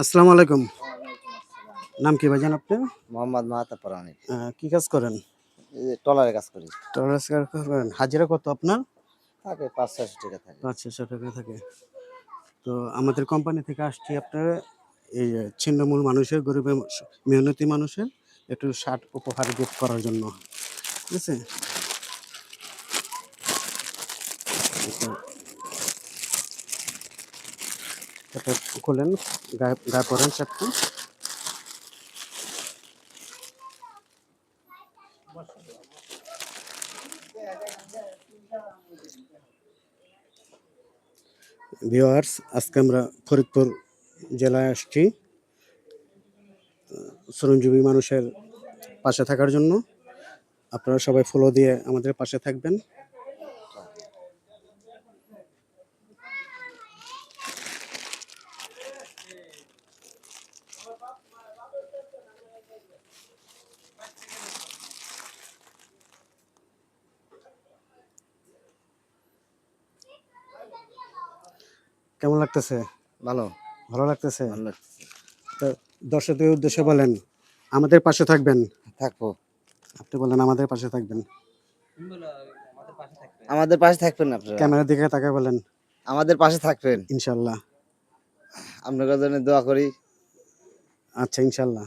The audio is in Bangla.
আসসালামু আলাইকুম। নাম কি ভাইজান আপনার? মোহাম্মদ মাহাতা প্রাণী। কি কাজ করেন? এই যে ট্রলারে কাজ করি। ট্রাভেলস করেন। হাজিরা কত আপনার? থাকে ৫-৬০০ টাকা থাকে। ৫-৬০০ টাকা থাকে। তো আমাদের কোম্পানি থেকে আসছি আপনার এই ছিন্নমূল মানুষের, গরিবের, মেহনতি মানুষের একটু শার্ট উপহার গিফট করার জন্য। ঠিক আছে? এটা খোলেন, গায়ে গায়ে পরেন শার্টটা। ভিউয়ার্স, আজকে আমরা ফরিদপুর জেলায় আসছি শ্রমজীবী মানুষের পাশে থাকার জন্য। আপনারা সবাই ফলো দিয়ে আমাদের পাশে থাকবেন। কেমন লাগতেছে? ভালো, ভালো লাগতেছে? ভালো লাগতেছে। তো দর্শকদের উদ্দেশ্যে বলেন, আমাদের পাশে থাকবেন। থাকবো। আপনি বলেন আমাদের পাশে থাকবেন। আমাদের পাশে থাকবেন আপনারা। ক্যামেরার দিকে তাকায় বলেন আমাদের পাশে থাকবেন। ইনশাল্লাহ। আপনাদের জন্য দোয়া করি। আচ্ছা, ইনশাল্লাহ।